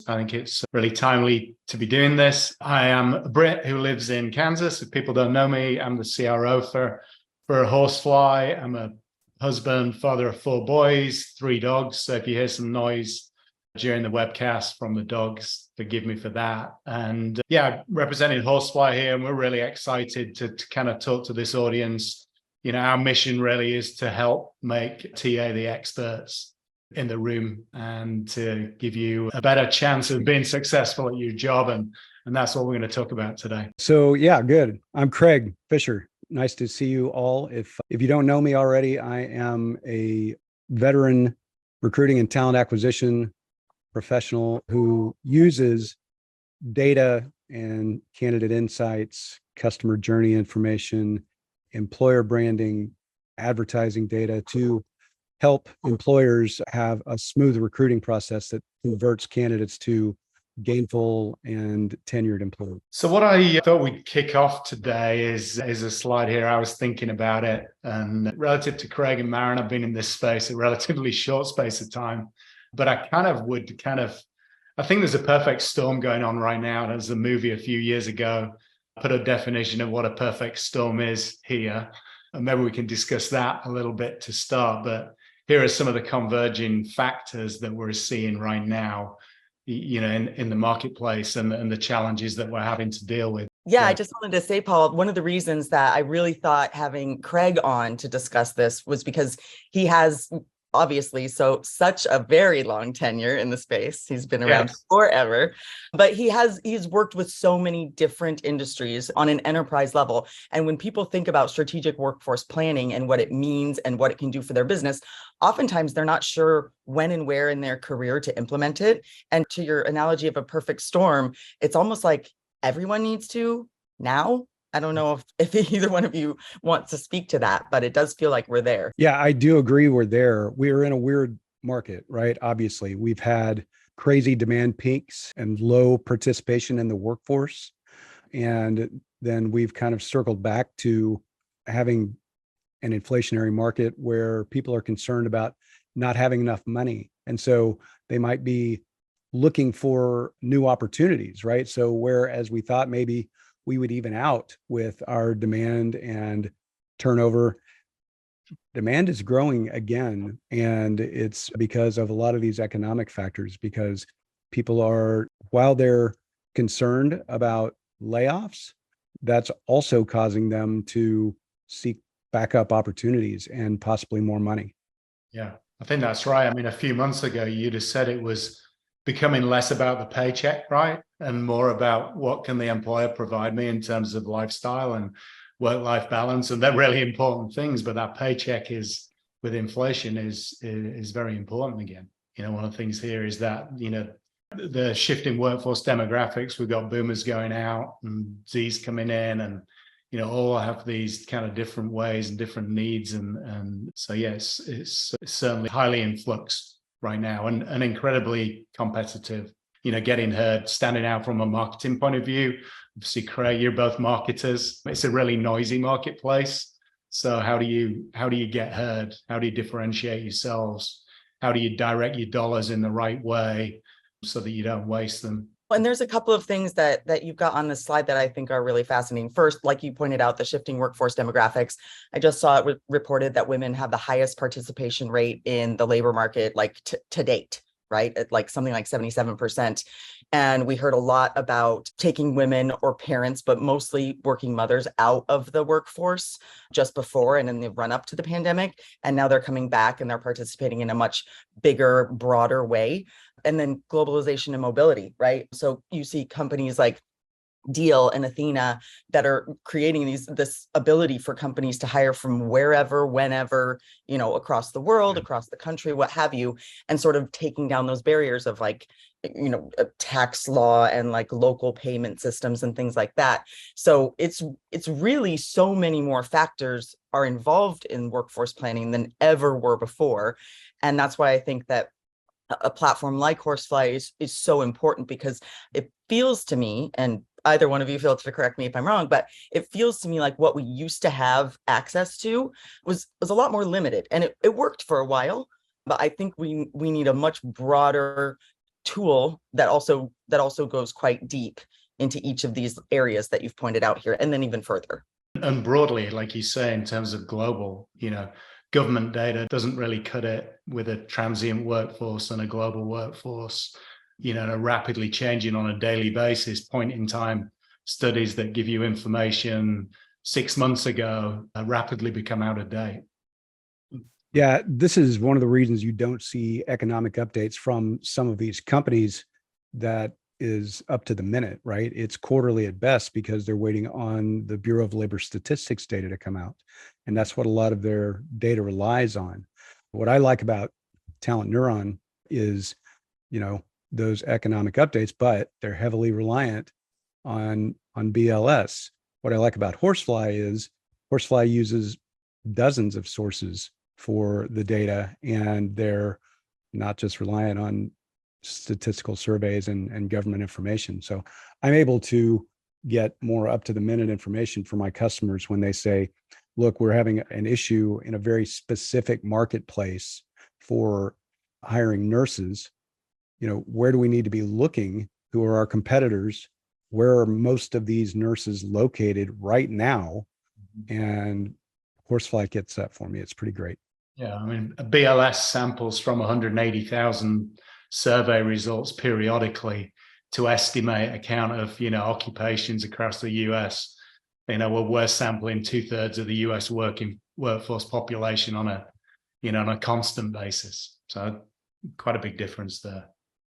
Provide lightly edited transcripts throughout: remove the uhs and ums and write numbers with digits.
I think it's really timely to be doing this. I am a Brit who lives in Kansas. If people don't know me, I'm the CRO for Horsefly. I'm a husband, father of 4 boys, 3 dogs. So if you hear some noise during the webcast from the dogs, forgive me for that. And representing Horsefly here, and we're really excited to kind of talk to this audience. You know, our mission really is to help make TA the experts in the room and to give you a better chance of being successful at your job. And that's what we're going to talk about today. So yeah, good. I'm Craig Fisher. Nice to see you all. If you don't know me already, I am a veteran recruiting and talent acquisition professional who uses data and candidate insights, customer journey information, employer branding, advertising data to help employers have a smooth recruiting process that converts candidates to gainful and tenured employees. So what I thought we'd kick off today is a slide here. I was thinking about it, and relative to Craig and Maren, I've been in this space a relatively short space of time, but I think there's a perfect storm going on right now. There's a movie a few years ago put a definition of what a perfect storm is here. And maybe we can discuss that a little bit to start. But here are some of the converging factors that we're seeing right now, you know, in the marketplace and the challenges that we're having to deal with. Yeah, I just wanted to say, Paul, one of the reasons that I really thought having Craig on to discuss this was because he has obviously such a very long tenure in the space. He's been around forever, but he's worked with so many different industries on an enterprise level. And when people think about strategic workforce planning and what it means and what it can do for their business, oftentimes they're not sure when and where in their career to implement it. And to your analogy of a perfect storm, it's almost like everyone needs to now. I don't know if either one of you wants to speak to that, but it does feel like we're there. Yeah, I do agree we're there. We're in a weird market, right? Obviously, we've had crazy demand peaks and low participation in the workforce. And then we've kind of circled back to having an inflationary market where people are concerned about not having enough money. And so they might be looking for new opportunities, right? So whereas we thought maybe we would even out with our demand and turnover, demand is growing again. And it's because of a lot of these economic factors, because people are, while they're concerned about layoffs, that's also causing them to seek backup opportunities and possibly more money. Yeah, I think that's right. I mean, a few months ago, you'd have said it was becoming less about the paycheck, right? And more about what can the employer provide me in terms of lifestyle and work-life balance. And they're really important things, but that paycheck is, with inflation, is very important again. You know, one of the things here is that, you know, the shifting workforce demographics, we've got boomers going out and Z's coming in, and, you know, all have these kind of different ways and different needs. And so, yes, it's certainly highly in flux right now and incredibly competitive, you know, getting heard, standing out from a marketing point of view. Obviously, Craig, you're both marketers. It's a really noisy marketplace. So how do you get heard? How do you differentiate yourselves? How do you direct your dollars in the right way so that you don't waste them? And there's a couple of things that you've got on this slide that I think are really fascinating. First, like you pointed out, the shifting workforce demographics. I just saw it reported that women have the highest participation rate in the labor market, like to date, right? At like something like 77%. And we heard a lot about taking women or parents, but mostly working mothers out of the workforce just before and in the run up to the pandemic. And now they're coming back and they're participating in a much bigger, broader way. And then globalization and mobility, right? So you see companies like Deal and Athena that are creating this ability for companies to hire from wherever, whenever, you know, across the world, across the country, what have you, and sort of taking down those barriers of like, you know, tax law and like local payment systems and things like that. So it's really so many more factors are involved in workforce planning than ever were before. And that's why I think that a platform like Horsefly is so important, because it feels to me, and either one of you feel free to correct me if I'm wrong, but it feels to me like what we used to have access to was a lot more limited, and it worked for a while, but I think we need a much broader tool that also goes quite deep into each of these areas that you've pointed out here, and then even further. And broadly, like you say, in terms of global, government data doesn't really cut it with a transient workforce and a global workforce, a rapidly changing on a daily basis, point in time studies that give you information 6 months ago rapidly become out of date. Yeah, this is one of the reasons you don't see economic updates from some of these companies that is up to the minute, right? It's quarterly at best because they're waiting on the Bureau of Labor Statistics data to come out. And that's what a lot of their data relies on. What I like about Talent Neuron is, those economic updates, but they're heavily reliant on BLS. What I like about Horsefly is Horsefly uses dozens of sources for the data, and they're not just reliant on statistical surveys and government information. So I'm able to get more up to the minute information for my customers when they say, look, we're having an issue in a very specific marketplace for hiring nurses. Where do we need to be looking? Who are our competitors? Where are most of these nurses located right now? And Horsefly gets that for me. It's pretty great. Yeah, I mean, BLS samples from 180,000 survey results periodically to estimate a count of, occupations across the US. We're sampling 2/3 of the US workforce population on a constant basis. So quite a big difference there.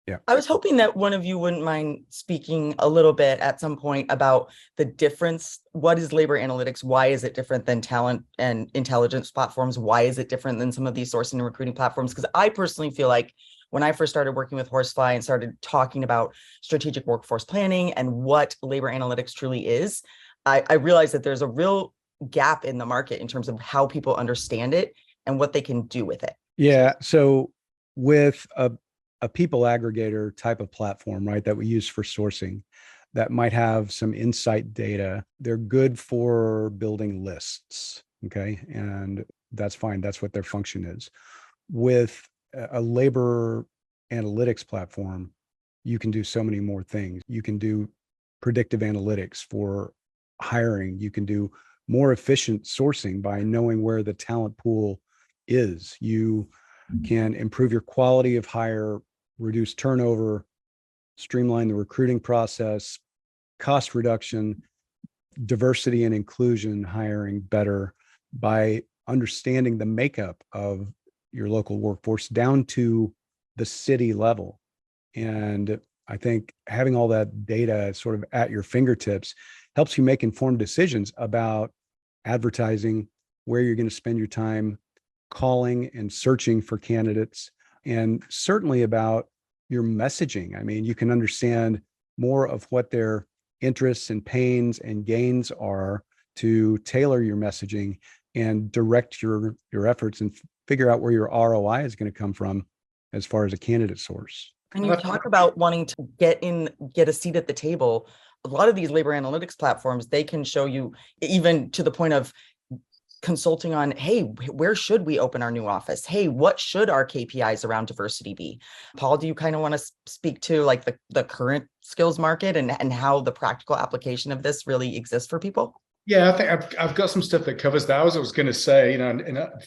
Yeah. I was hoping that one of you wouldn't mind speaking a little bit at some point about the difference. What is labor analytics? Why is it different than talent and intelligence platforms? Why is it different than some of these sourcing and recruiting platforms? Because I personally feel like when I first started working with Horsefly and started talking about strategic workforce planning and what labor analytics truly is, I realized that there's a real gap in the market in terms of how people understand it and what they can do with it. Yeah. So with a people aggregator type of platform, right, that we use for sourcing, that might have some insight data, they're good for building lists. Okay. And that's fine. That's what their function is. With a labor analytics platform, you can do so many more things. You can do predictive analytics for hiring. You can do more efficient sourcing by knowing where the talent pool is. You can improve your quality of hire, reduce turnover, streamline the recruiting process, cost reduction, diversity and inclusion hiring better by understanding the makeup of your local workforce down to the city level. And I think having all that data sort of at your fingertips helps you make informed decisions about advertising, where you're going to spend your time calling and searching for candidates, and certainly about your messaging. I mean, you can understand more of what their interests and pains and gains are to tailor your messaging and direct your efforts and figure out where your ROI is going to come from as far as a candidate source. And you talk about wanting to get a seat at the table. A lot of these labor analytics platforms, they can show you, even to the point of consulting on, hey, where should we open our new office? Hey, what should our KPIs around diversity be? Paul, do you kind of want to speak to like the current skills market and how the practical application of this really exists for people? Yeah, I think I've got some stuff that covers that. I was going to say,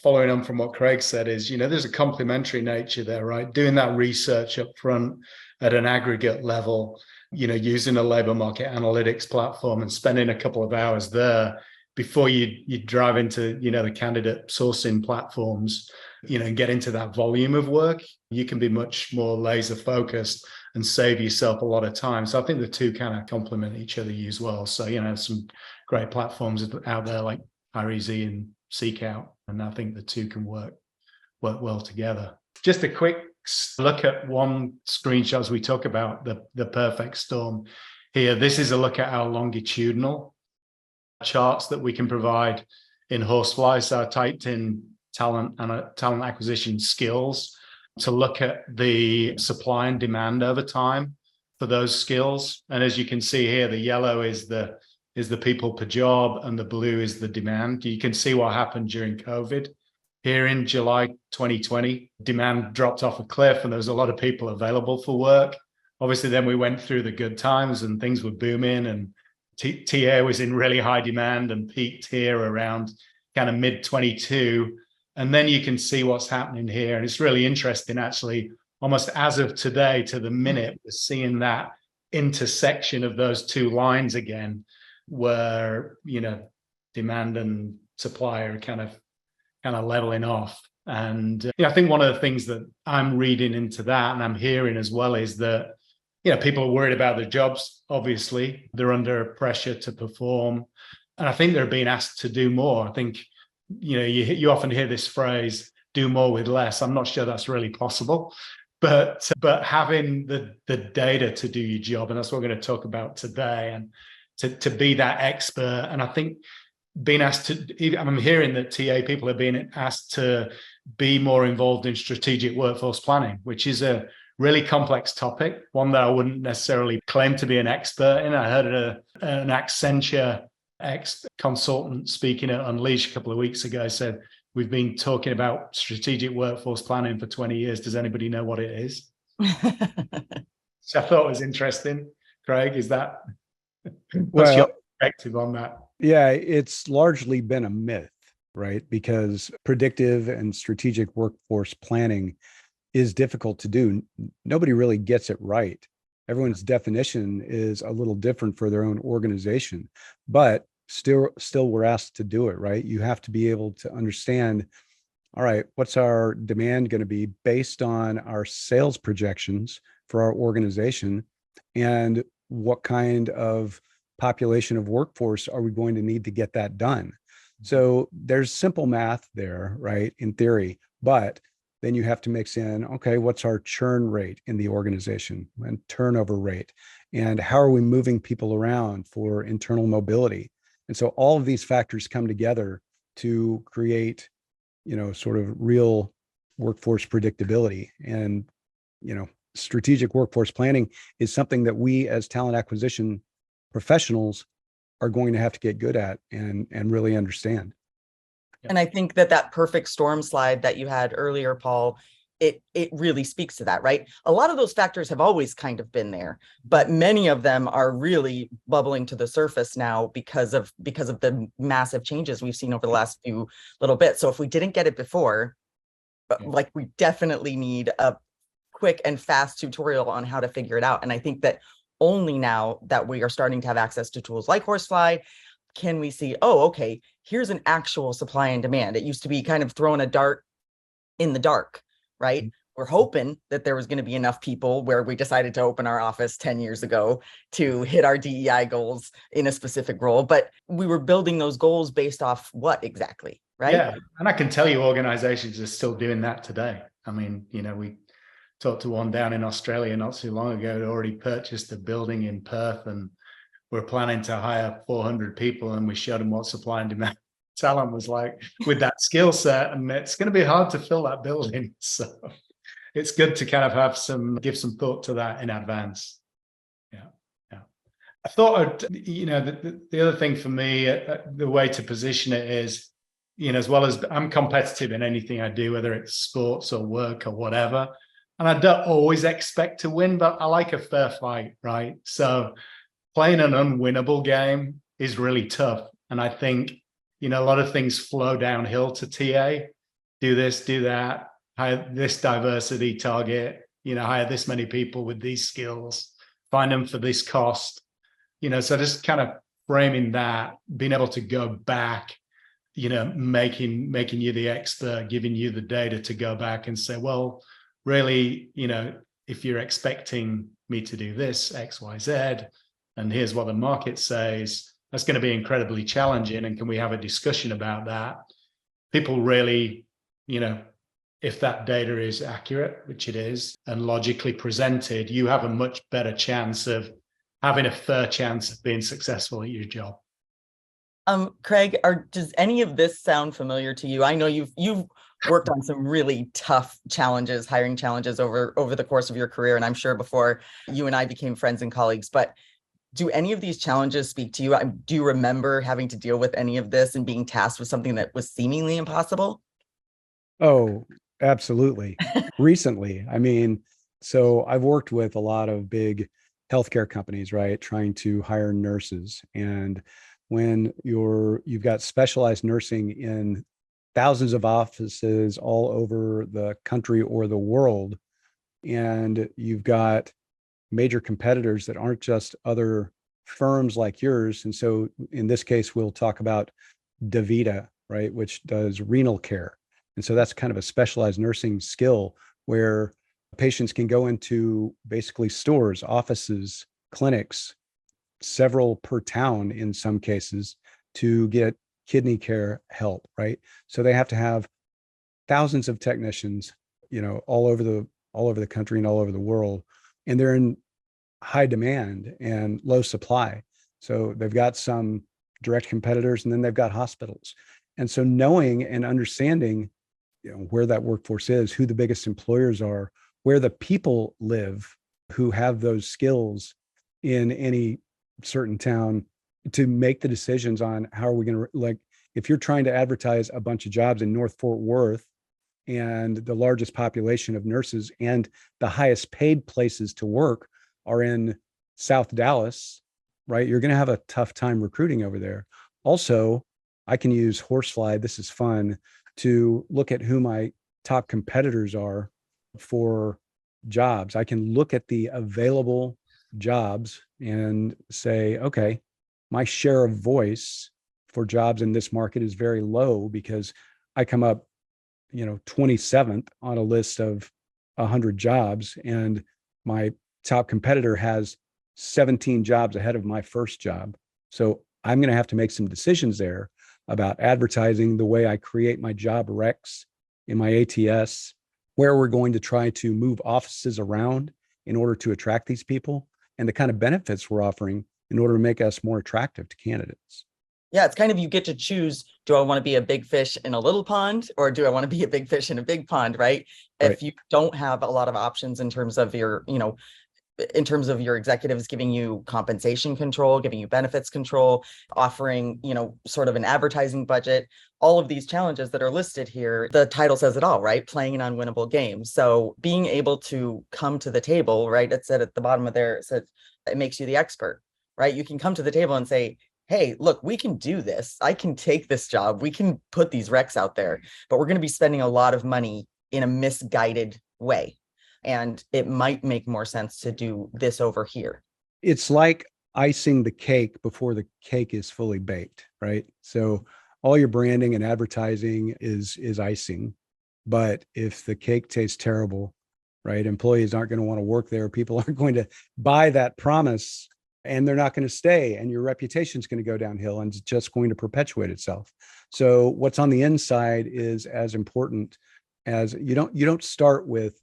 following on from what Craig said is, there's a complementary nature there, right? Doing that research up front at an aggregate level, using a labor market analytics platform and spending a couple of hours there before you drive into, the candidate sourcing platforms, and get into that volume of work, you can be much more laser focused and save yourself a lot of time. So I think the two kind of complement each other as well. So, some great platforms out there like HireEasy and Seek Out, and I think the two can work well together. Just a quick look at one screenshot as we talk about the perfect storm here. This is a look at our longitudinal charts that we can provide in Horsefly. So I typed in talent acquisition skills to look at the supply and demand over time for those skills. And as you can see here, the yellow is the people per job and the blue is the demand. You can see what happened during COVID here in July 2020, demand dropped off a cliff and there was a lot of people available for work. Obviously, then we went through the good times and things were booming, and TA was in really high demand and peaked here around kind of mid 22. And then you can see what's happening here. And it's really interesting, actually, almost as of today to the minute, we're seeing that intersection of those two lines again, where, demand and supply are kind of leveling off. And I think one of the things that I'm reading into that, and I'm hearing as well, is that people are worried about their jobs. Obviously, they're under pressure to perform, and I think they're being asked to do more. I think you often hear this phrase, "Do more with less." I'm not sure that's really possible, but having the data to do your job, and that's what we're going to talk about today, and to be that expert. And I think being asked to, I'm hearing that TA people are being asked to be more involved in strategic workforce planning, which is a really complex topic, one that I wouldn't necessarily claim to be an expert in. I heard an Accenture ex-consultant speaking at Unleash a couple of weeks ago said, "We've been talking about strategic workforce planning for 20 years. Does anybody know what it is?" So I thought it was interesting. Craig, what's your perspective on that? Yeah, it's largely been a myth, right? Because predictive and strategic workforce planning is difficult to do. Nobody really gets it right. Everyone's definition is a little different for their own organization, but still we're asked to do it, right? You have to be able to understand, all right, what's our demand going to be based on our sales projections for our organization, and what kind of population of workforce are we going to need to get that done? So there's simple math there, right, in theory, but then you have to mix in, okay, what's our churn rate in the organization and turnover rate? And how are we moving people around for internal mobility? And so all of these factors come together to create, sort of real workforce predictability. And, strategic workforce planning is something that we as talent acquisition professionals are going to have to get good at and really understand. And I think that perfect storm slide that you had earlier, Paul, it really speaks to that, right? A lot of those factors have always kind of been there, but many of them are really bubbling to the surface now because of the massive changes we've seen over the last few little bits. So if we didn't get it before, we definitely need a quick and fast tutorial on how to figure it out. And I think that only now that we are starting to have access to tools like Horsefly, can we see, oh, okay, here's an actual supply and demand. It used to be kind of throwing a dart in the dark, right? Mm-hmm. We're hoping that there was going to be enough people where we decided to open our office 10 years ago to hit our DEI goals in a specific role. But we were building those goals based off what exactly, right? Yeah, and I can tell you organizations are still doing that today. I mean, we talked to one down in Australia not too long ago who already purchased a building in Perth, and we're planning to hire 400 people, and we showed them what supply and demand talent was like with that skill set, and it's going to be hard to fill that building. So it's good to kind of give some thought to that in advance. Yeah. I thought, the other thing for me, the way to position it is, as well as I'm competitive in anything I do, whether it's sports or work or whatever, and I don't always expect to win, but I like a fair fight, right? So playing an unwinnable game is really tough. And I think, a lot of things flow downhill to TA. Do this, do that, hire this diversity target, hire this many people with these skills, find them for this cost. So just kind of framing that, being able to go back, making you the expert, giving you the data to go back and say, well, really, if you're expecting me to do this, X, Y, Z, and here's what the market says, that's going to be incredibly challenging. And can we have a discussion about that? People really, if that data is accurate, which it is, and logically presented, you have a much better chance of having a fair chance of being successful at your job. Craig, does any of this sound familiar to you? I know you've worked on some really tough challenges, hiring challenges over the course of your career, and I'm sure before you and I became friends and colleagues, but do any of these challenges speak to you? Do you remember having to deal with any of this and being tasked with something that was seemingly impossible? Oh, absolutely. Recently, I mean, so I've worked with a lot of big healthcare companies, right, trying to hire nurses. And when you've got specialized nursing in thousands of offices all over the country or the world, and you've got major competitors that aren't just other firms like yours. And so in this case, we'll talk about DaVita, right, which does renal care. And so that's kind of a specialized nursing skill where patients can go into basically stores, offices, clinics, several per town in some cases, to get kidney care help, right? So they have to have thousands of technicians, all over the country and all over the world, and they're in high demand and low supply. So they've got some direct competitors, and then they've got hospitals. And so knowing and understanding, where that workforce is, who the biggest employers are, where the people live who have those skills in any certain town, to make the decisions on how are we going to, like, if you're trying to advertise a bunch of jobs in North Fort Worth, and the largest population of nurses and the highest paid places to work are in South Dallas, right? You're going to have a tough time recruiting over there. Also, I can use Horsefly, this is fun, to look at who my top competitors are for jobs. I can look at the available jobs and say, okay, my share of voice for jobs in this market is very low because I come up 27th on a list of 100 jobs, and my top competitor has 17 jobs ahead of my first job. So I'm going to have to make some decisions there about advertising, the way I create my job recs in my ATS, where we're going to try to move offices around in order to attract these people, and the kind of benefits we're offering in order to make us more attractive to candidates. Yeah, it's kind of, you get to choose, do I want to be a big fish in a little pond, or do I want to be a big fish in a big pond, right? Right. If you don't have a lot of options in terms of your, in terms of your executives giving you compensation control, giving you benefits control, offering, sort of an advertising budget, all of these challenges that are listed here, the title says it all, right? Playing an unwinnable game. So being able to come to the table, right? It said at the bottom of there, it said it makes you the expert, right? You can come to the table and say, hey, look, we can do this. I can take this job. We can put these recs out there, but we're going to be spending a lot of money in a misguided way. And it might make more sense to do this over here. It's like icing the cake before the cake is fully baked, right? So all your branding and advertising is icing. But if the cake tastes terrible, right, employees aren't going to want to work there. People aren't going to buy that promise, and they're not going to stay, and your reputation is going to go downhill, and it's just going to perpetuate itself. So what's on the inside is as important. As you don't start with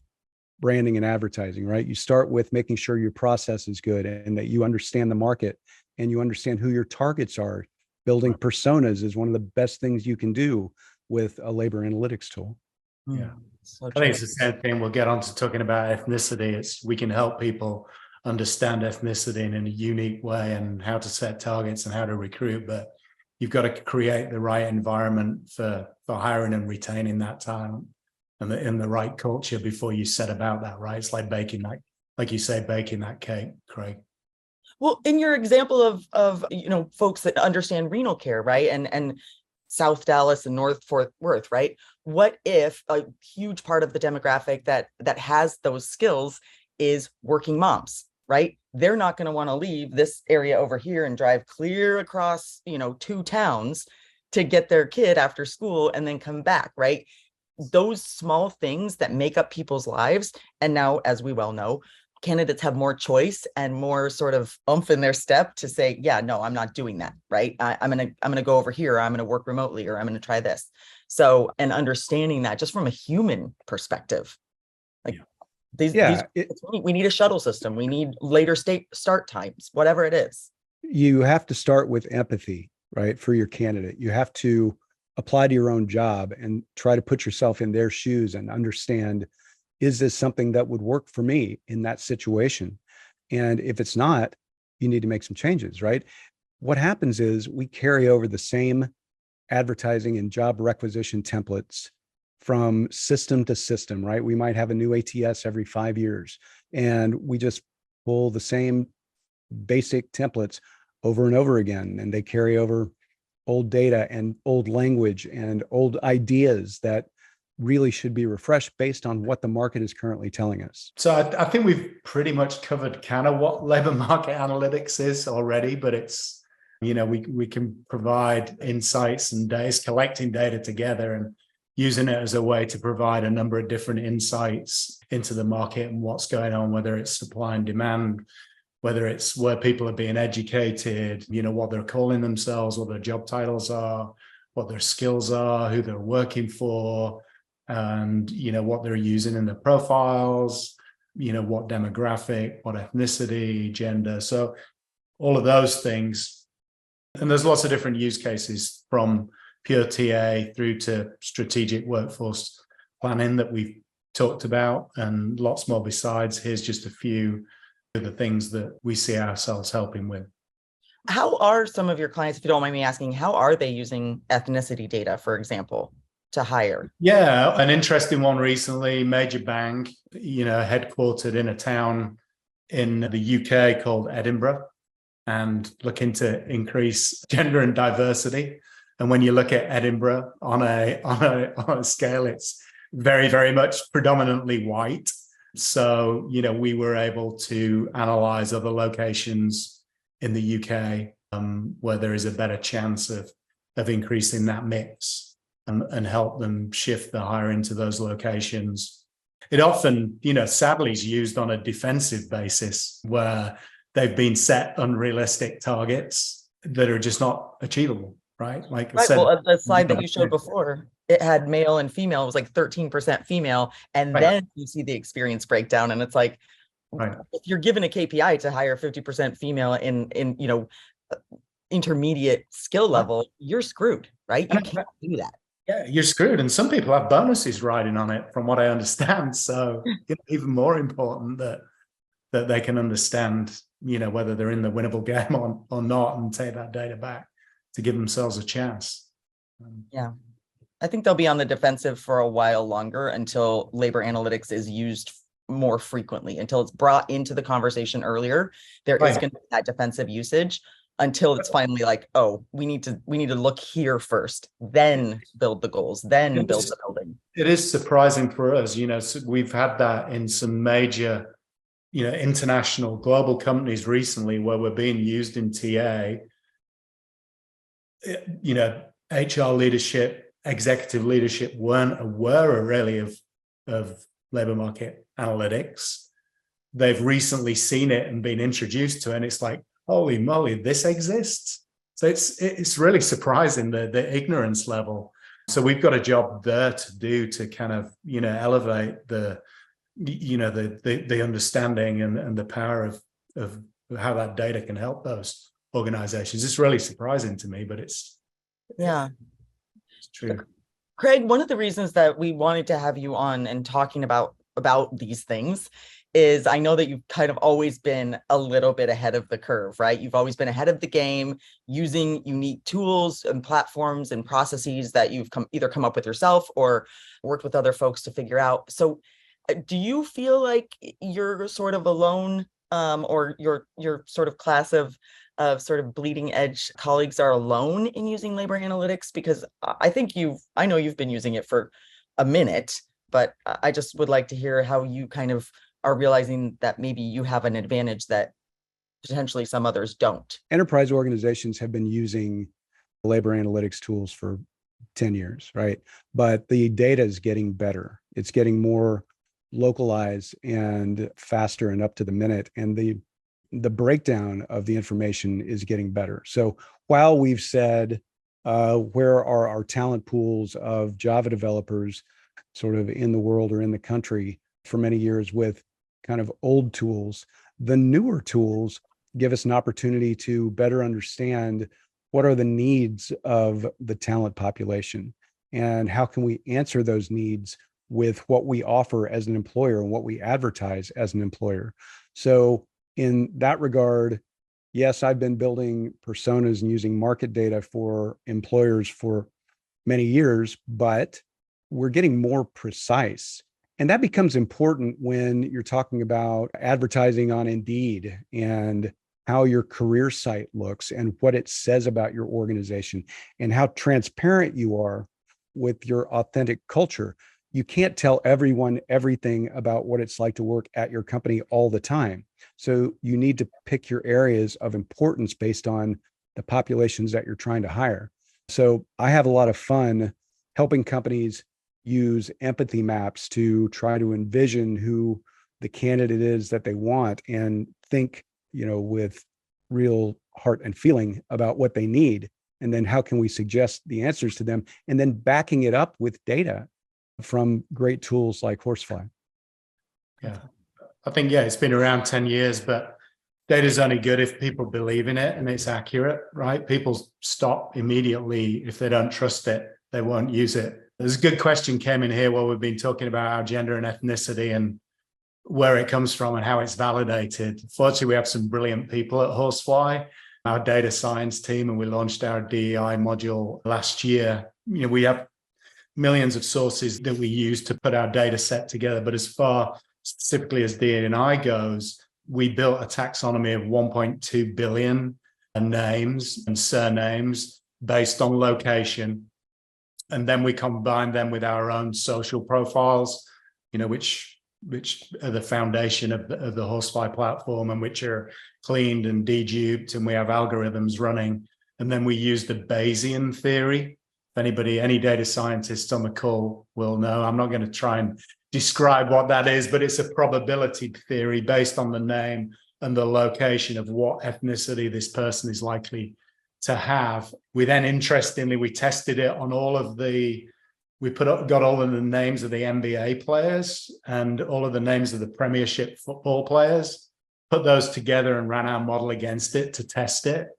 branding and advertising, right? You start with making sure your process is good and that you understand the market and you understand who your targets are. Building personas is one of the best things you can do with a labor analytics tool. Yeah. So I think it's the same thing. We'll get on to talking about ethnicity. We can help people understand ethnicity in a unique way and how to set targets and how to recruit, but you've got to create the right environment for hiring and retaining that talent, and in the right culture before you set about that, right? It's like baking that, like you say, baking that cake, Craig. Well, in your example of folks that understand renal care, right? And South Dallas and North Fort Worth, right? What if a huge part of the demographic that has those skills is working moms, right? They're not going to want to leave this area over here and drive clear across, 2 towns to get their kid after school and then come back, right? Those small things that make up people's lives. And now, as we well know, candidates have more choice and more sort of oomph in their step to say, yeah, no, I'm not doing that, right? I'm gonna go over here, or I'm gonna work remotely, or I'm gonna try this. So, and understanding that just from a human perspective, like we need a shuttle system, we need later start times, whatever it is. You have to start with empathy, right? For your candidate, you have to apply to your own job and try to put yourself in their shoes and understand, is this something that would work for me in that situation? And if it's not, you need to make some changes, right? What happens is we carry over the same advertising and job requisition templates from system to system, right? We might have a new ATS every 5 years, and we just pull the same basic templates over and over again, and they carry over old data and old language and old ideas that really should be refreshed based on what the market is currently telling us. So I think we've pretty much covered kind of what labor market analytics is already, but it's, we can provide insights and data, collecting data together and using it as a way to provide a number of different insights into the market and what's going on, whether it's supply and demand, whether it's where people are being educated, what they're calling themselves, what their job titles are, what their skills are, who they're working for, and, what they're using in their profiles, what demographic, what ethnicity, gender. So all of those things. And there's lots of different use cases from pure TA through to strategic workforce planning that we've talked about, and lots more besides. Here's just a few of the things that we see ourselves helping with. How are some of your clients, if you don't mind me asking, how are they using ethnicity data, for example, to hire? Yeah, an interesting one recently, major bank, headquartered in a town in the UK called Edinburgh, and looking to increase gender and diversity. And when you look at Edinburgh on a scale, it's very, very much predominantly white. So, we were able to analyze other locations in the UK where there is a better chance of increasing that mix and help them shift the hiring to those locations. It often, sadly, is used on a defensive basis where they've been set unrealistic targets that are just not achievable, right? Like I said, well, the slide that you showed before, it had male and female. It was like 13% female. And then you see the experience breakdown. And it's like, if you're given a KPI to hire 50% female in intermediate skill level, you're screwed, right? You can't do that. Yeah, you're screwed. And some people have bonuses riding on it, from what I understand. So even more important that they can understand, whether they're in the winnable game or not, and take that data back to give themselves a chance. Yeah. I think they'll be on the defensive for a while longer until labor analytics is used more frequently, until it's brought into the conversation earlier. There is going to be that defensive usage until it's finally like, oh, we need to look here first, then build the goals, then build the building. It is surprising for us, so we've had that in some major, international global companies recently where we're being used in TA. HR leadership, executive leadership weren't aware really of labor market analytics. They've recently seen it and been introduced to it, and it's like, holy moly, this exists. So it's really surprising, the ignorance level. So we've got a job there to do to kind of, elevate the understanding and the power of how that data can help those organizations. It's really surprising to me, but it's true. Craig, one of the reasons that we wanted to have you on and talking about these things is I know that you've kind of always been a little bit ahead of the curve, right? You've always been ahead of the game, using unique tools and platforms and processes that you've either come up with yourself or worked with other folks to figure out. So do you feel like you're sort of alone, or your sort of class of sort of bleeding edge colleagues are alone in using labor analytics? Because I know you've been using it for a minute, but I just would like to hear how you kind of are realizing that maybe you have an advantage that potentially some others don't. Enterprise organizations have been using labor analytics tools for 10 years, right? But the data is getting better. It's getting more localized and faster and up to the minute. And the breakdown of the information is getting better. So while we've said, where are our talent pools of Java developers sort of in the world or in the country for many years with kind of old tools, the newer tools give us an opportunity to better understand what are the needs of the talent population and how can we answer those needs with what we offer as an employer and what we advertise as an employer. So in that regard, yes, I've been building personas and using market data for employers for many years, but we're getting more precise. And that becomes important when you're talking about advertising on Indeed and how your career site looks and what it says about your organization and how transparent you are with your authentic culture. You can't tell everyone everything about what it's like to work at your company all the time. So you need to pick your areas of importance based on the populations that you're trying to hire. So I have a lot of fun helping companies use empathy maps to try to envision who the candidate is that they want and think, with real heart and feeling about what they need. And then how can we suggest the answers to them? And then backing it up with data from great tools like Horsefly. Yeah, I think, it's been around 10 years, but data is only good if people believe in it and it's accurate, right? People stop immediately. If they don't trust it, they won't use it. There's a good question came in here while we've been talking about our gender and ethnicity and where it comes from and how it's validated. Fortunately, we have some brilliant people at Horsefly, our data science team, and we launched our DEI module last year. We have millions of sources that we use to put our data set together. But as far specifically as DE&I goes, we built a taxonomy of 1.2 billion names and surnames based on location. And then we combine them with our own social profiles, which are the foundation of the Horsefly platform and which are cleaned and deduped, and we have algorithms running. And then we use the Bayesian theory. If any data scientists on the call will know, I'm not going to try and describe what that is, but it's a probability theory based on the name and the location of what ethnicity this person is likely to have. We then, interestingly, we tested it on got all of the names of the NBA players and all of the names of the Premiership football players, put those together and ran our model against it to test it.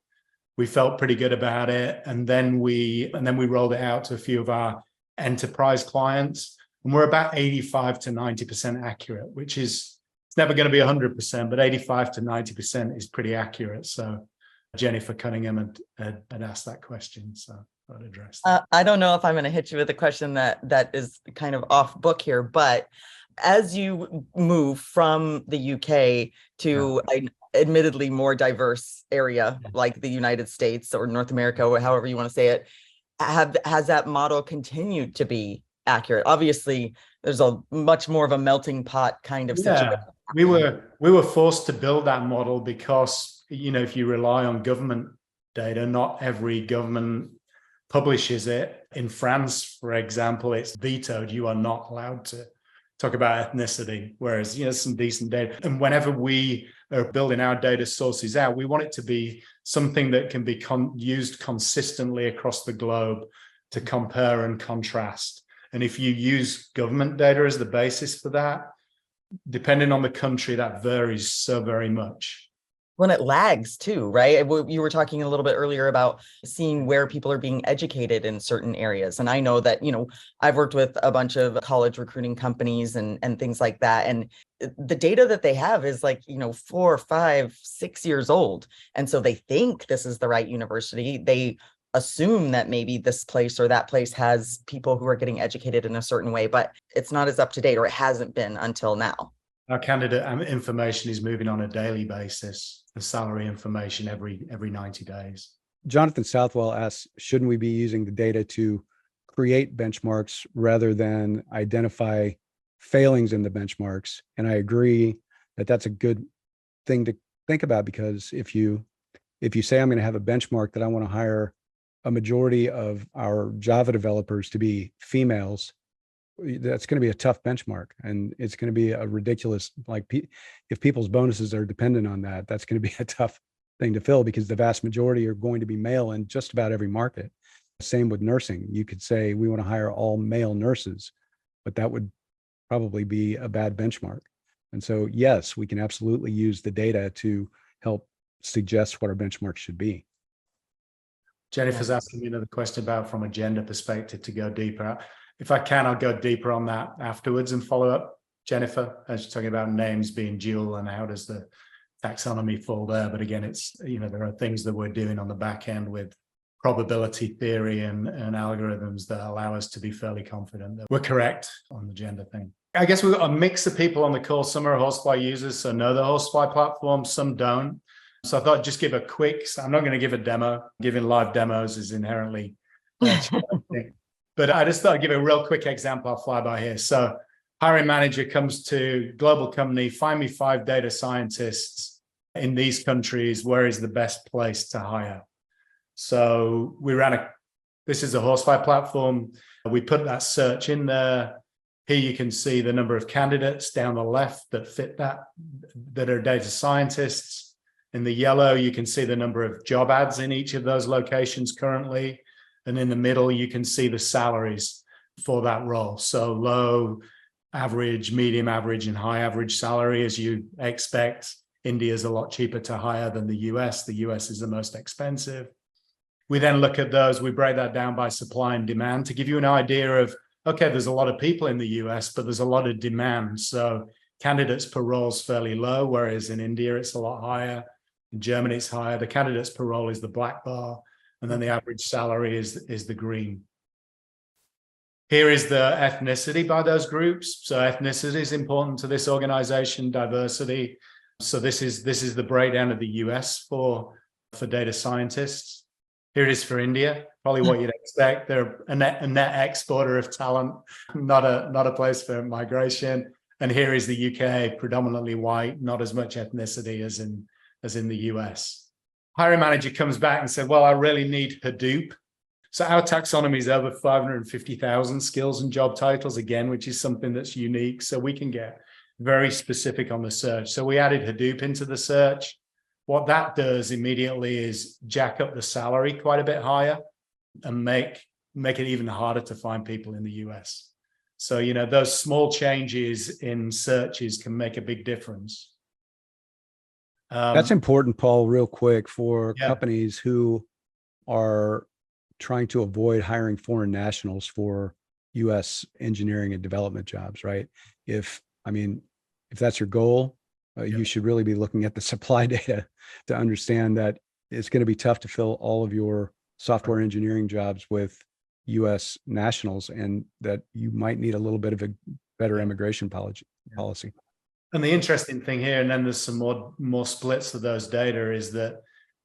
We felt pretty good about it. And then we rolled it out to a few of our enterprise clients. And we're about 85 to 90% accurate, which is, it's never going to be 100%, but 85 to 90% is pretty accurate. So Jennifer Cunningham had asked that question. So I'd address that. I don't know if I'm going to hit you with a question that is kind of off book here, but as you move from the UK to an admittedly more diverse area like the United States or North America, or however you want to say it, has that model continued to be accurate? Obviously, there's a much more of a melting pot kind of situation. We were forced to build that model because, if you rely on government data, not every government publishes it. In France, for example, it's vetoed. You are not allowed to talk about ethnicity, whereas, some decent data. And whenever we are building our data sources out, we want it to be something that can be used consistently across the globe to compare and contrast. And if you use government data as the basis for that, depending on the country, that varies so very much. When it lags too, right? You were talking a little bit earlier about seeing where people are being educated in certain areas. And I know that, I've worked with a bunch of college recruiting companies and things like that. And the data that they have is 4, 5, 6 years old. And so they think this is the right university. They assume that maybe this place or that place has people who are getting educated in a certain way, but it's not as up to date, or it hasn't been until now. Our candidate information is moving on a daily basis. The salary information every 90 days. Jonathan Southwell asks, shouldn't we be using the data to create benchmarks rather than identify failings in the benchmarks? And I agree that that's a good thing to think about, because if you say I'm going to have a benchmark that I want to hire a majority of our Java developers to be females, that's going to be a tough benchmark, and it's going to be a ridiculous, if people's bonuses are dependent on that, that's going to be a tough thing to fill, because the vast majority are going to be male in just about every market. Same with nursing. You could say we want to hire all male nurses, but that would probably be a bad benchmark. And so, yes, we can absolutely use the data to help suggest what our benchmark should be. Jennifer's asking me another question about, from a gender perspective, to go deeper. If I can, I'll go deeper on that afterwards and follow up. Jennifer, as you're talking about names being dual and how does the taxonomy fall there. But again, it's, there are things that we're doing on the back end with probability theory and algorithms that allow us to be fairly confident that we're correct on the gender thing. I guess we've got a mix of people on the call. Some are Horsefly users, so know the Horsefly platform, some don't. So I thought I'd just give a quick, I'm not going to give a demo. Giving live demos is inherently challenging. But I just thought I'd give a real quick example. I'll fly by here. So hiring manager comes to global company, find me 5 data scientists in these countries. Where is the best place to hire? So this is a Horsefly platform. We put that search in there. Here you can see the number of candidates down the left that fit that are data scientists. In the yellow, you can see the number of job ads in each of those locations currently. And in the middle, you can see the salaries for that role. So low, average, medium average, and high average salary, as you expect. India is a lot cheaper to hire than the US. The US is the most expensive. We then look at those, we break that down by supply and demand to give you an idea of, okay, there's a lot of people in the US, but there's a lot of demand. So candidates per role is fairly low, whereas in India, it's a lot higher. In Germany, it's higher. The candidates per role is the black bar, and then the average salary is the green. Here is the ethnicity by those groups. So ethnicity is important to this organization, diversity. So this is the breakdown of the US for data scientists. Here it is for India, probably what you'd expect. They're a net exporter of talent, not a place for migration. And here is the UK, predominantly white, not as much ethnicity as in the US. Hiring manager comes back and said, well, I really need Hadoop. So our taxonomy is over 550,000 skills and job titles, again, which is something that's unique. So we can get very specific on the search. So we added Hadoop into the search. What that does immediately is jack up the salary quite a bit higher and make it even harder to find people in the US. So, those small changes in searches can make a big difference. That's important, Paul, real quick, for companies who are trying to avoid hiring foreign nationals for US engineering and development jobs, right? If that's your goal, you should really be looking at the supply data to understand that it's going to be tough to fill all of your software engineering jobs with US nationals, and that you might need a little bit of a better immigration policy. And the interesting thing here, and then there's some more splits of those data, is that,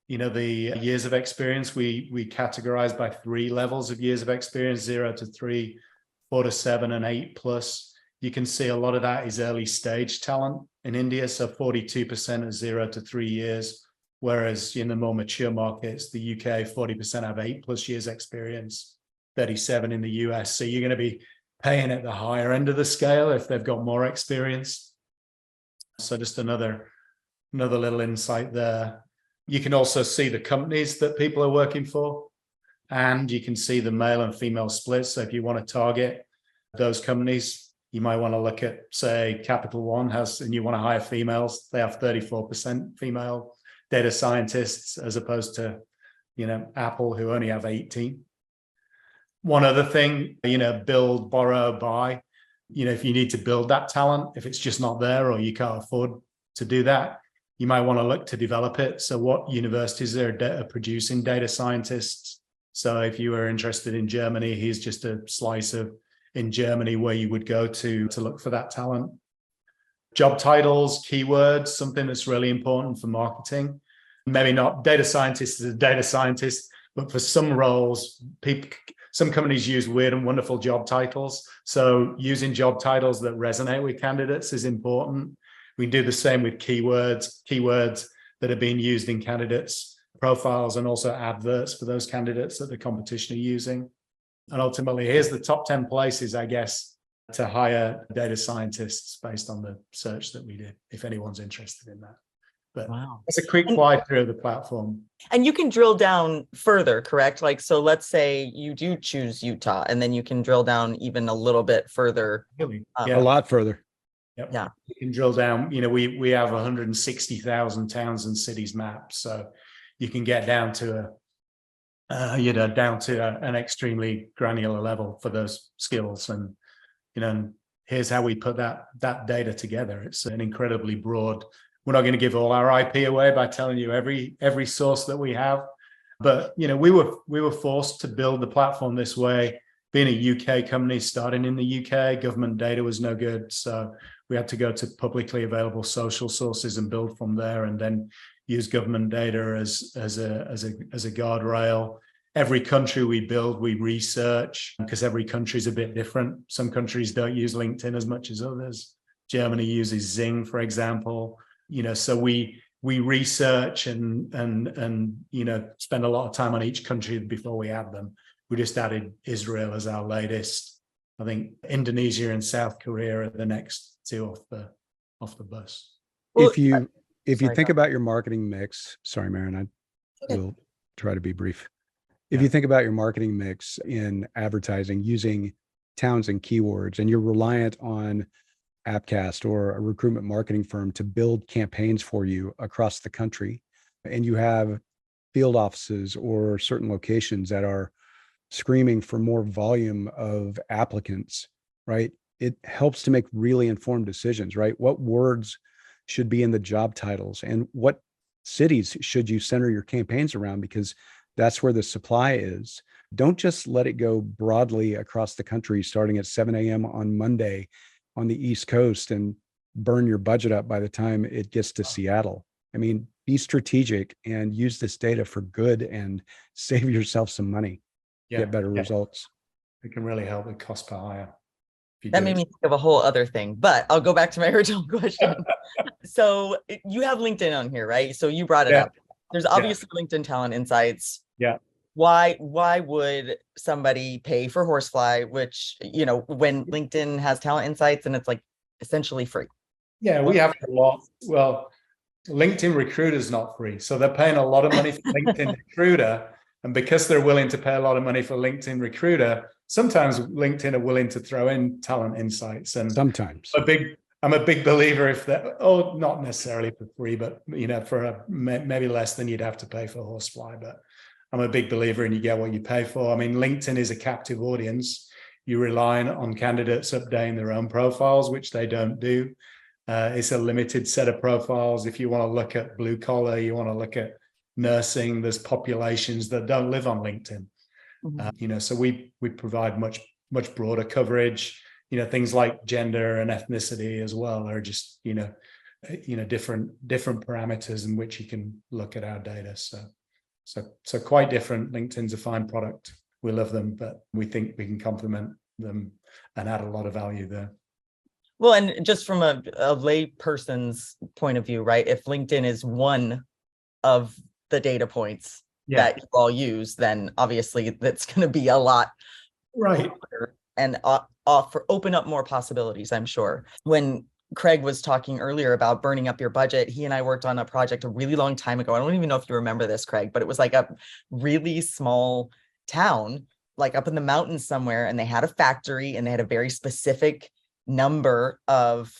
the years of experience, we categorize by 3 levels of years of experience, 0 to 3, 4 to 7, and 8+. You can see a lot of that is early stage talent in India. So 42% are 0 to 3 years, whereas in the more mature markets, the UK, 40% have 8+ years experience, 37 in the US. So you're going to be paying at the higher end of the scale if they've got more experience. So just another little insight there. You can also see the companies that people are working for, and you can see the male and female splits. So if you want to target those companies, you might want to look at, say, Capital One and you want to hire females. They have 34% female data scientists, as opposed to, Apple, who only have 18. One other thing, build, borrow, buy. If you need to build that talent, if it's just not there or you can't afford to do that, you might want to look to develop it. So what universities are producing data scientists? So if you were interested in Germany, here's just a slice of in Germany where you would go to look for that talent. Job titles, keywords, something that's really important for marketing. Maybe not data scientist is a data scientist, but for some roles, some companies use weird and wonderful job titles. So using job titles that resonate with candidates is important. We do the same with keywords that are being used in candidates' profiles, and also adverts for those candidates that the competition are using. And ultimately, here's the top 10 places, I guess, to hire data scientists based on the search that we did, if anyone's interested in that. But it's a quick fly through of the platform. And you can drill down further, correct? So let's say you do choose Utah, and then you can drill down even a little bit further. Really? A lot further. Yep. Yeah. You can drill down, we have 160,000 towns and cities mapped. So you can get down to an extremely granular level for those skills. And, here's how we put that data together. It's an incredibly broad. We're not going to give all our IP away by telling you every source that we have, But we were forced to build the platform this way. Being a UK company starting in the UK, government data was no good. So we had to go to publicly available social sources and build from there, and then use government data as a guardrail. Every country we build, we research, because every country is a bit different. Some countries don't use LinkedIn as much as others. Germany uses Zing, for example. So we research and spend a lot of time on each country before we add them. We just added Israel as our latest. I think Indonesia and South Korea are the next two off the bus. Well, if you think about your marketing mix, sorry, Maren, I will try to be brief. If you think about your marketing mix in advertising using towns and keywords, and you're reliant on Appcast or a recruitment marketing firm to build campaigns for you across the country, and you have field offices or certain locations that are screaming for more volume of applicants, right? It helps to make really informed decisions, right? What words should be in the job titles, and what cities should you center your campaigns around, because that's where the supply is. Don't just let it go broadly across the country starting at 7 a.m. on Monday on the East Coast and burn your budget up by the time it gets to Seattle. I mean, be strategic and use this data for good and save yourself some money, get better results. It can really help with cost per hire. That made me think of a whole other thing, but I'll go back to my original question. So you have LinkedIn on here, right? So you brought it up. There's obviously LinkedIn Talent Insights. Yeah. Why would somebody pay for Horsefly, which, when LinkedIn has Talent Insights and it's like essentially free? Yeah, we have a lot. Well, LinkedIn Recruiter is not free. So they're paying a lot of money for LinkedIn Recruiter. And because they're willing to pay a lot of money for LinkedIn Recruiter, sometimes LinkedIn are willing to throw in Talent Insights. And sometimes I'm a big believer if that, not necessarily for free, but for maybe less than you'd have to pay for Horsefly. But I'm a big believer in you get what you pay for. I mean, LinkedIn is a captive audience. You rely on candidates updating their own profiles, which they don't do. It's a limited set of profiles. If you want to look at blue collar, you want to look at nursing, there's populations that don't live on LinkedIn. Mm-hmm. So we provide much broader coverage. Things like gender and ethnicity as well are just different parameters in which you can look at our data. So quite different. LinkedIn's a fine product. We love them, but we think we can complement them and add a lot of value there. Well, and just from a lay person's point of view, right? If LinkedIn is one of the data points that you all use, then obviously that's going to be a lot, right? And open up more possibilities, I'm sure. When Craig was talking earlier about burning up your budget, he and I worked on a project a really long time ago. I don't even know if you remember this, Craig, but it was like a really small town, like up in the mountains somewhere, and they had a factory and they had a very specific number of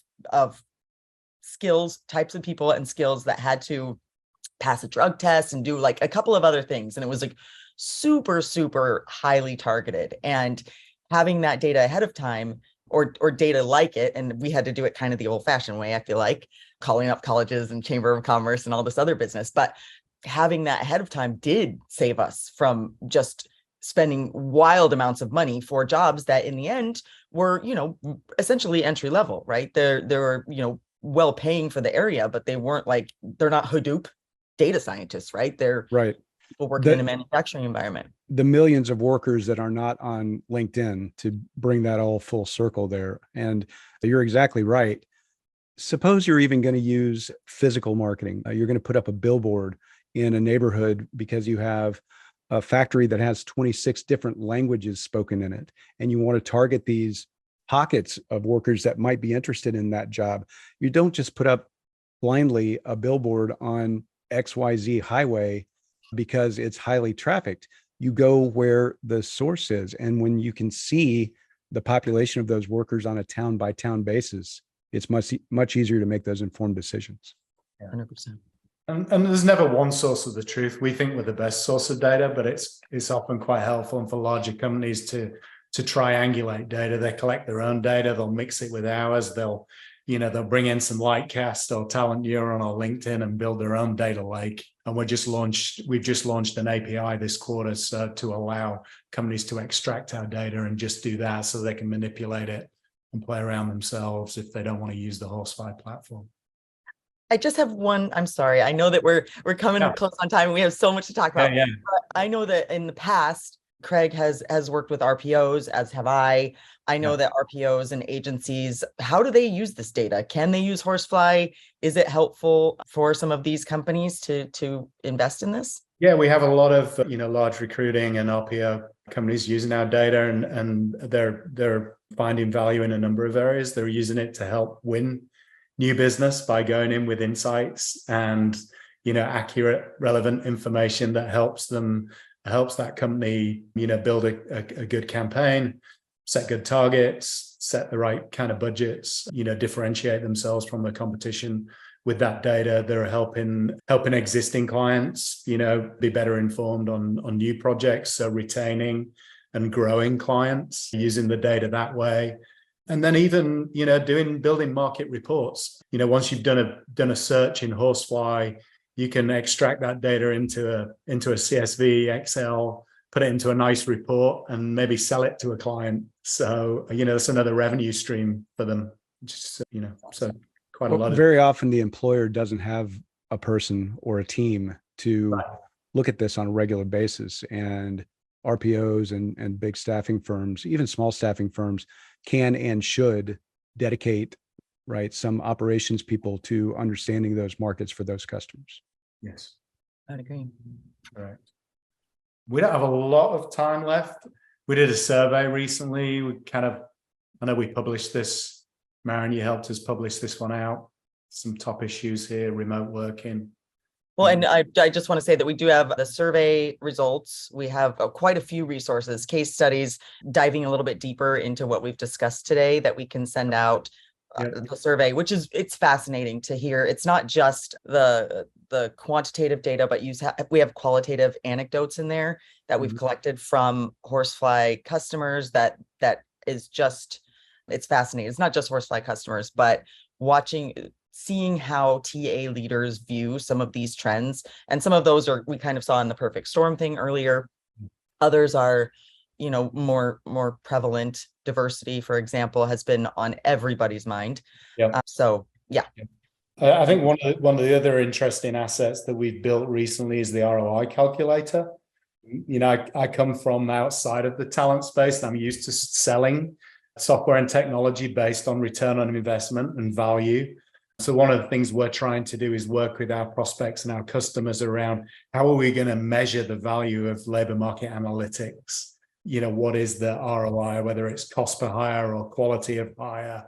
skills, types of people and skills that had to pass a drug test and do like a couple of other things. And it was like super, super highly targeted. And having that data ahead of time or data like it, and we had to do it kind of the old fashioned way, I feel like, calling up colleges and Chamber of Commerce and all this other business. But having that ahead of time did save us from just spending wild amounts of money for jobs that in the end were, essentially entry level, right? They were, well paying for the area, but they're not Hadoop data scientists, right? They're people working in a manufacturing environment. The millions of workers that are not on LinkedIn, to bring that all full circle there. And you're exactly right. Suppose you're even going to use physical marketing. You're going to put up a billboard in a neighborhood because you have a factory that has 26 different languages spoken in it, and you want to target these pockets of workers that might be interested in that job. You don't just put up blindly a billboard on XYZ highway because it's highly trafficked. You go where the source is. And when you can see the population of those workers on a town by town basis, it's much easier to make those informed decisions. 100%. And there's never one source of the truth. We think we're the best source of data, but it's often quite helpful and for larger companies to triangulate data. They collect their own data, they'll mix it with ours, they'll they'll bring in some Lightcast or Talent Neuron or LinkedIn and build their own data lake. And we've just launched an API this quarter to allow companies to extract our data and just do that so they can manipulate it and play around themselves if they don't want to use the Horsefly platform. I just have one. I'm sorry. I know that we're coming close on time and we have so much to talk about. Yeah. But I know that in the past, Craig has worked with RPOs, as have I. I know that RPOs and agencies, how do they use this data? Can they use Horsefly? Is it helpful for some of these companies to invest in this? Yeah, we have a lot of large recruiting and RPO companies using our data, and they're finding value in a number of areas. They're using it to help win new business by going in with insights and accurate, relevant information that helps that company build a good campaign, set good targets, set the right kind of budgets, differentiate themselves from the competition. With that data, they're helping existing clients be better informed on new projects, so retaining and growing clients using the data that way. And then even building market reports. Once you've done a search in Horsefly, you can extract that data into a CSV, Excel, put it into a nice report, and maybe sell it to a client. So that's another revenue stream for them. So quite a lot. Very often, the employer doesn't have a person or a team to look at this on a regular basis, and RPOs and big staffing firms, even small staffing firms, can and should dedicate some operations people to understanding those markets for those customers. Yes, I'd agree. Right. We don't have a lot of time left. We did a survey recently. I know we published this. Maren, you helped us publish this one out. Some top issues here: remote working. Well, and I just want to say that we do have the survey results. We have quite a few resources, case studies, diving a little bit deeper into what we've discussed today that we can send out the survey, it's fascinating to hear. It's not just the quantitative data, but we have qualitative anecdotes in there that we've collected from Horsefly customers that is just, it's fascinating. It's not just Horsefly customers, but seeing how TA leaders view some of these trends. And some of those we kind of saw in the perfect storm thing earlier. Others are, more prevalent. Diversity, for example, has been on everybody's mind. Yeah. I think one of the other interesting assets that we've built recently is the ROI calculator. I come from outside of the talent space. I'm used to selling software and technology based on return on investment and value. So one of the things we're trying to do is work with our prospects and our customers around how are we going to measure the value of labor market analytics? What is the ROI, whether it's cost per hire or quality of hire?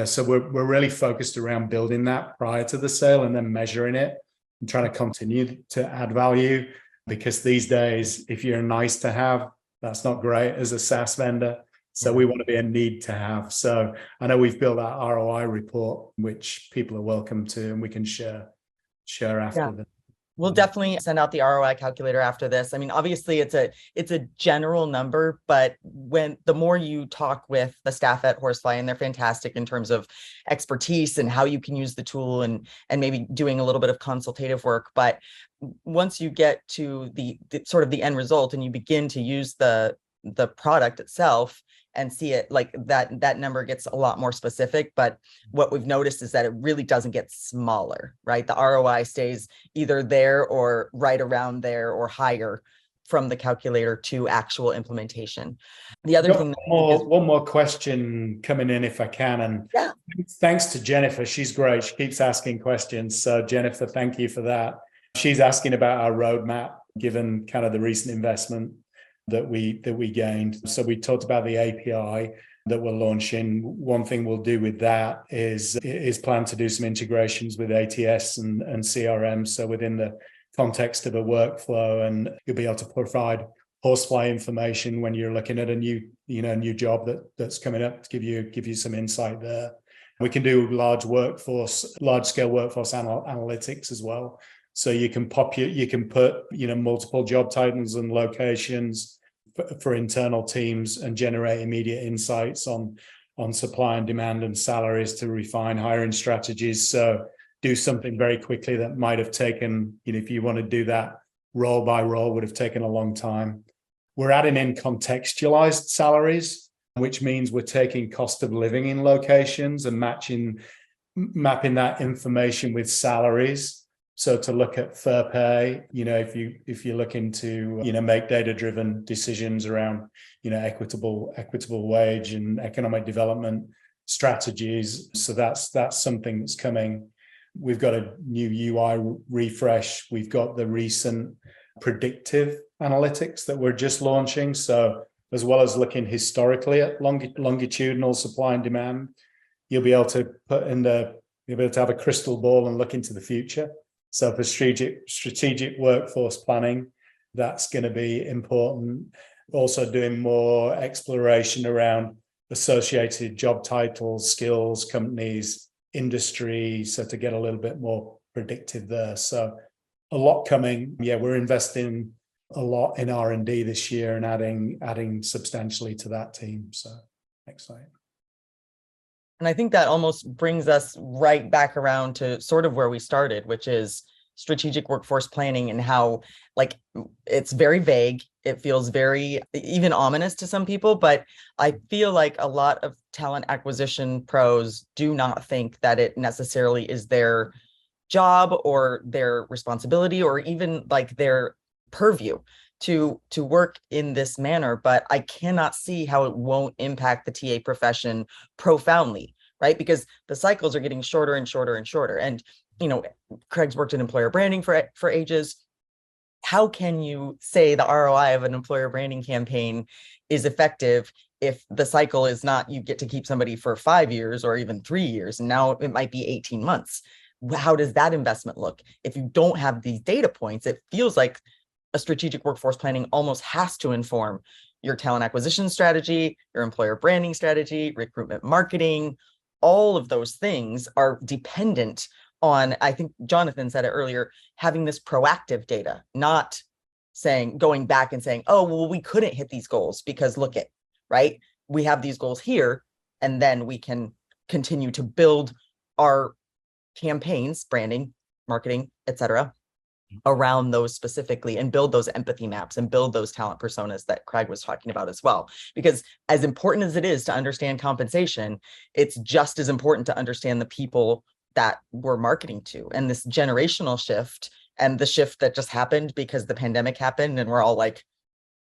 So we're really focused around building that prior to the sale and then measuring it and trying to continue to add value. Because these days, if you're nice to have, that's not great as a SaaS vendor. So we want to be a need to have. So I know we've built that ROI report, which people are welcome to, and we can share after. We'll definitely send out the ROI calculator after this. I mean, obviously it's a general number, but the more you talk with the staff at Horsefly, and they're fantastic in terms of expertise and how you can use the tool and maybe doing a little bit of consultative work. But once you get to the sort of the end result and you begin to use the product itself and see it, like that number gets a lot more specific. But what we've noticed is that it really doesn't get smaller, right? The ROI stays either there or right around there or higher from the calculator to actual implementation. The other thing, one more question coming in, if I can, and thanks to Jennifer. She's great. She keeps asking questions. So Jennifer, thank you for that. She's asking about our roadmap, given kind of the recent investment that we gained. So we talked about the API that we're launching. One thing we'll do with that is plan to do some integrations with ATS and CRM. So within the context of a workflow, and you'll be able to provide Horsefly information when you're looking at a new job that's coming up to give you some insight there. We can do large scale workforce analytics as well. So you can put multiple job titles and locations for internal teams and generate immediate insights on on supply and demand and salaries to refine hiring strategies. So do something very quickly that might have taken, if you want to do that role by role, would have taken a long time. We're adding in contextualized salaries, which means we're taking cost of living in locations and mapping that information with salaries. So to look at fair pay, if you're looking to, make data-driven decisions around, equitable wage and economic development strategies. So that's something that's coming. We've got a new UI refresh. We've got the recent predictive analytics that we're just launching. So as well as looking historically at longitudinal supply and demand, you'll be able to have a crystal ball and look into the future. So for strategic workforce planning, that's going to be important. Also doing more exploration around associated job titles, skills, companies, industry, so to get a little bit more predictive there. So a lot coming. Yeah, we're investing a lot in R&D this year and adding substantially to that team. So exciting. And I think that almost brings us right back around to sort of where we started, which is strategic workforce planning, and how it's very vague. It feels very even ominous to some people, but I feel like a lot of talent acquisition pros do not think that it necessarily is their job or their responsibility or even their purview to work in this manner. But I cannot see how it won't impact the TA profession profoundly, right? Because the cycles are getting shorter and shorter and shorter. And Craig's worked in employer branding for ages. How can you say the ROI of an employer branding campaign is effective if the cycle is not you get to keep somebody for 5 years or even 3 years, and now it might be 18 months? How does that investment look? If you don't have these data points, it feels like a strategic workforce planning almost has to inform your talent acquisition strategy, your employer branding strategy, recruitment marketing. All of those things are dependent on, I think Jonathan said it earlier, having this proactive data, not going back and saying, oh, well, we couldn't hit these goals because look at, right? We have these goals here, and then we can continue to build our campaigns, branding, marketing, etc., around those specifically, and build those empathy maps and build those talent personas that Craig was talking about as well. Because as important as it is to understand compensation, it's just as important to understand the people that we're marketing to, and this generational shift and the shift that just happened because the pandemic happened and we're all like,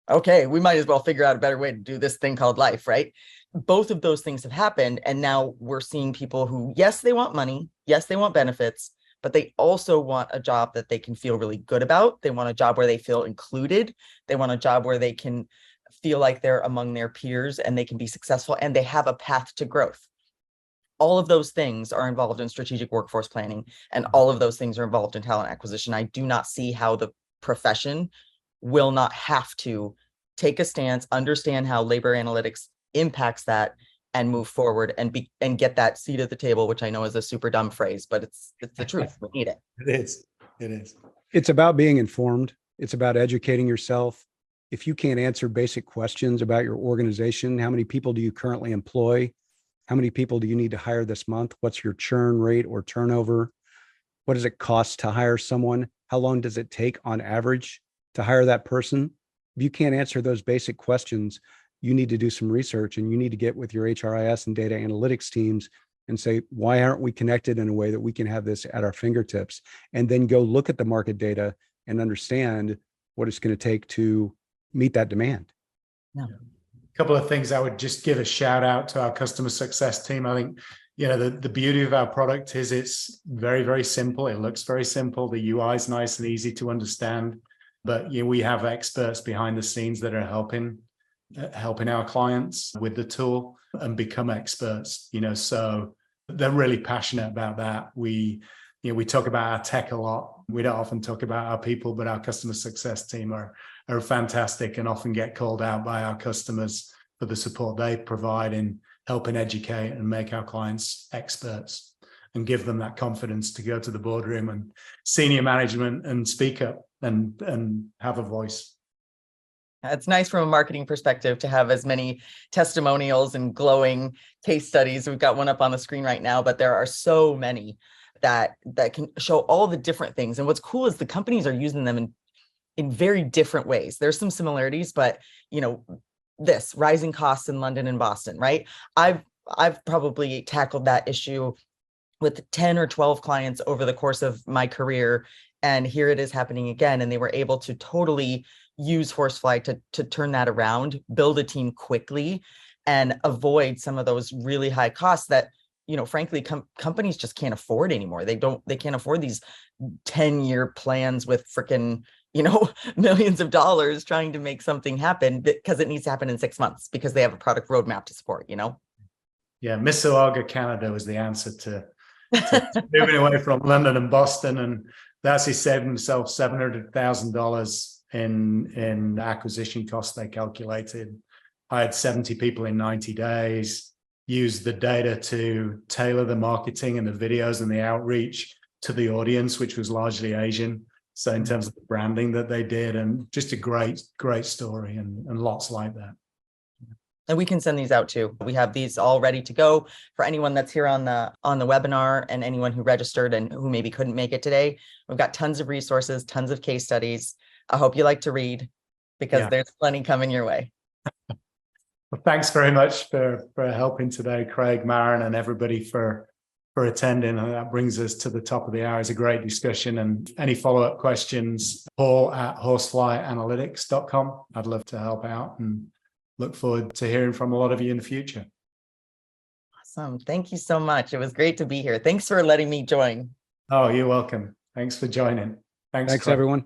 okay, we might as well figure out a better way to do this thing called life, right? Both of those things have happened. And now we're seeing people who, yes, they want money. Yes, they want benefits, but they also want a job that they can feel really good about. They want a job where they feel included. They want a job where they can feel like they're among their peers and they can be successful and they have a path to growth. All of those things are involved in strategic workforce planning, and all of those things are involved in talent acquisition. I do not see how the profession will not have to take a stance, understand how labor analytics impacts that, and move forward and get that seat at the table, which I know is a super dumb phrase, but it's the truth. We need it. It is. It's about being informed. It's about educating yourself. If you can't answer basic questions about your organization, how many people do you currently employ? How many people do you need to hire this month? What's your churn rate or turnover? What does it cost to hire someone? How long does it take on average to hire that person? If you can't answer those basic questions, you need to do some research, and you need to get with your HRIS and data analytics teams and say, why aren't we connected in a way that we can have this at our fingertips? And then go look at the market data and understand what it's going to take to meet that demand. Yeah. A couple of things I would just give a shout out to our customer success team. I think, the beauty of our product is it's very, very simple. It looks very simple. The UI is nice and easy to understand, but we have experts behind the scenes that are helping our clients with the tool and become experts, so they're really passionate about that. We talk about our tech a lot. We don't often talk about our people, but our customer success team are fantastic and often get called out by our customers for the support they provide in helping educate and make our clients experts and give them that confidence to go to the boardroom and senior management and speak up and have a voice. It's nice from a marketing perspective to have as many testimonials and glowing case studies. We've got one up on the screen right now, but there are so many that can show all the different things. And what's cool is the companies are using them in very different ways. There's some similarities, but this rising costs in London and Boston, right? I've probably tackled that issue with 10 or 12 clients over the course of my career. And here it is happening again. And they were able to totally use Horsefly to turn that around, build a team quickly, and avoid some of those really high costs that, frankly, companies just can't afford anymore. They can't afford these 10-year plans with freaking, millions of dollars trying to make something happen because it needs to happen in 6 months because they have a product roadmap to support, Yeah, Mississauga, Canada was the answer to moving away from London and Boston, and they actually saved themselves $700,000 in acquisition costs. They calculated, hired 70 people in 90 days, used the data to tailor the marketing and the videos and the outreach to the audience, which was largely Asian. So in terms of the branding that they did, and just a great story, and lots like that. And we can send these out too. We have these all ready to go for anyone that's here on the webinar and anyone who registered and who maybe couldn't make it today. We've got tons of resources, tons of case studies. I hope you like to read because there's plenty coming your way. Well, thanks very much for helping today, Craig, Maren, and everybody for attending. And that brings us to the top of the hour. It's a great discussion. And any follow-up questions, paul@horseflyanalytics.com. I'd love to help out and look forward to hearing from a lot of you in the future. Awesome. Thank you so much. It was great to be here. Thanks for letting me join. Oh, you're welcome. Thanks for joining. Thanks everyone.